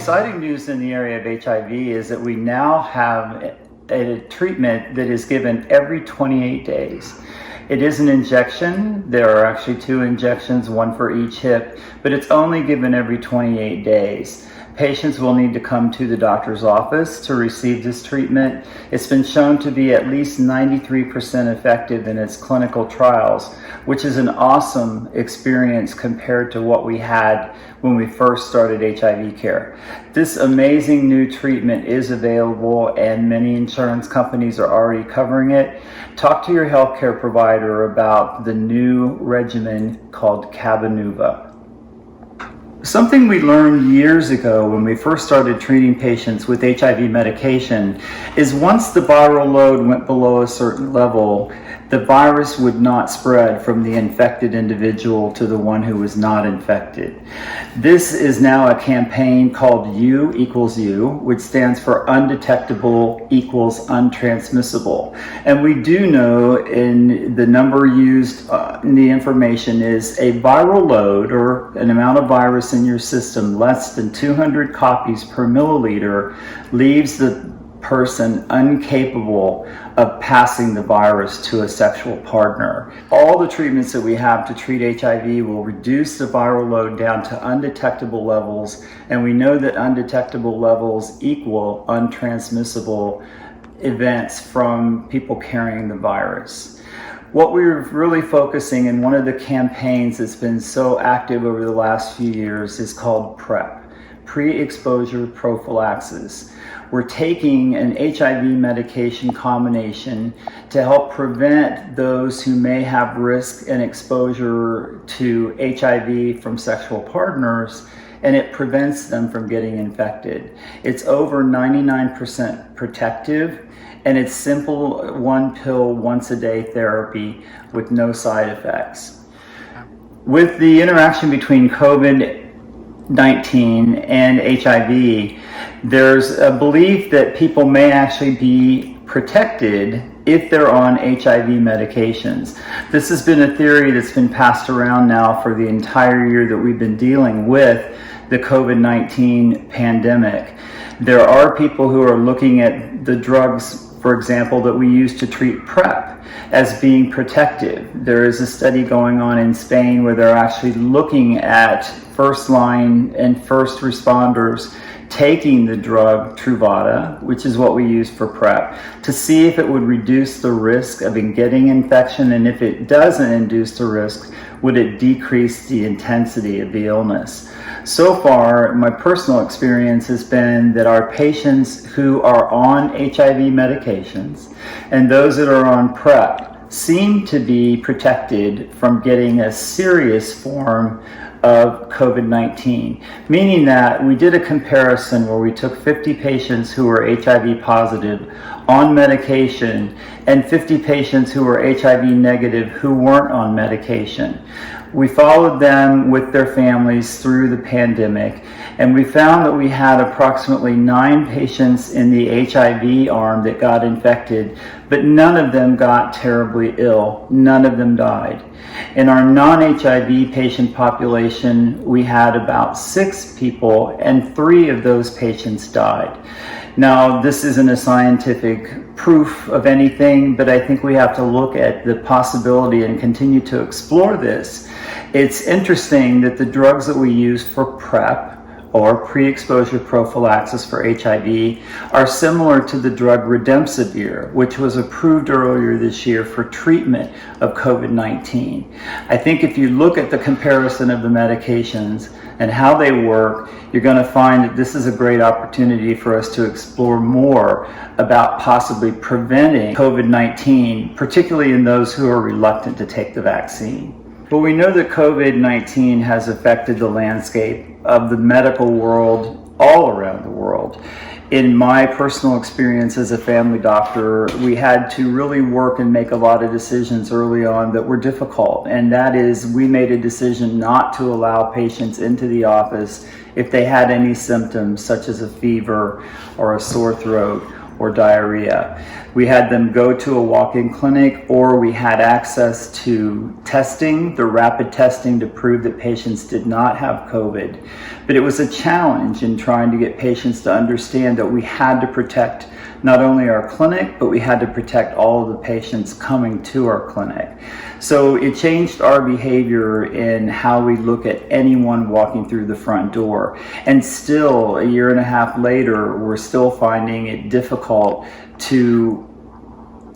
exciting news in the area of HIV is that we now have a treatment that is given every 28 days. It is an injection. There are actually 2 injections, one for each hip, but it's only given every 28 days. Patients will need to come to the doctor's office to receive this treatment. It's been shown to be at least 93% effective in its clinical trials, which is an awesome experience compared to what we had when we first started HIV care. This amazing new treatment is available and many insurance companies are already covering it. Talk to your healthcare provider about the new regimen called Cabenuva. Something we learned years ago when we first started treating patients with HIV medication is once the viral load went below a certain level, the virus would not spread from the infected individual to the one who was not infected. This is now a campaign called U equals U, which stands for undetectable equals untransmissible. And we do know in the number used in the information is a viral load or an amount of virus in your system less than 200 copies per milliliter leaves the person incapable of passing the virus to a sexual partner. All the treatments that we have to treat HIV will reduce the viral load down to undetectable levels, and we know that undetectable levels equal untransmissible events from people carrying the virus. What we're really focusing in one of the campaigns that's been so active over the last few years is called PrEP, pre-exposure prophylaxis. We're taking an HIV medication combination to help prevent those who may have risk and exposure to HIV from sexual partners, and it prevents them from getting infected. It's over 99% protective, and it's simple 1 pill once a day therapy with no side effects. With the interaction between COVID-19 and HIV, there's a belief that people may actually be protected if they're on HIV medications. This has been a theory that's been passed around now for the entire year that we've been dealing with the COVID-19 pandemic. There are people who are looking at the drugs, for example, that we use to treat PrEP as being protective. There is a study going on in Spain where they're actually looking at first line and first responders taking the drug Truvada, which is what we use for PrEP, to see if it would reduce the risk of getting infection, and if it doesn't induce the risk, would it decrease the intensity of the illness. So far, my personal experience has been that our patients who are on HIV medications and those that are on PrEP seem to be protected from getting a serious form of COVID-19, meaning that we did a comparison where we took 50 patients who were HIV positive on medication and 50 patients who were HIV negative who weren't on medication. We followed them with their families through the pandemic, and we found that we had approximately 9 patients in the HIV arm that got infected, but none of them got terribly ill. None of them died. In our non-HIV patient population, we had about 6 people, and 3 of those patients died. Now, this isn't a scientific proof of anything, but I think we have to look at the possibility and continue to explore this. It's interesting that the drugs that we use for PrEP, or pre-exposure prophylaxis for HIV, are similar to the drug Remdesivir, which was approved earlier this year for treatment of COVID-19. I think if you look at the comparison of the medications and how they work, you're going to find that this is a great opportunity for us to explore more about possibly preventing COVID-19, particularly in those who are reluctant to take the vaccine. But we know that COVID-19 has affected the landscape of the medical world all around the world. In my personal experience as a family doctor, we had to really work and make a lot of decisions early on that were difficult. And that is, we made a decision not to allow patients into the office if they had any symptoms such as a fever or a sore throat or diarrhea. We had them go to a walk-in clinic, or we had access to testing, the rapid testing to prove that patients did not have COVID. But it was a challenge in trying to get patients to understand that we had to protect not only our clinic, but we had to protect all of the patients coming to our clinic. So it changed our behavior in how we look at anyone walking through the front door. And still, a year and a half later, we're still finding it difficult to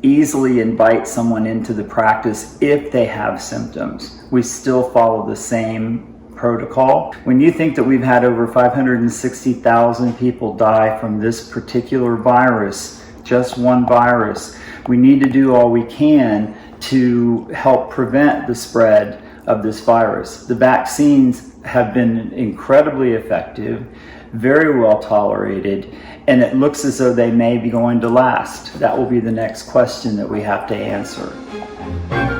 easily invite someone into the practice if they have symptoms. We still follow the same protocol. When you think that we've had over 560,000 people die from this particular virus, just one virus, we need to do all we can to help prevent the spread of this virus. The vaccines have been incredibly effective, very well tolerated, and it looks as though they may be going to last. That will be the next question that we have to answer.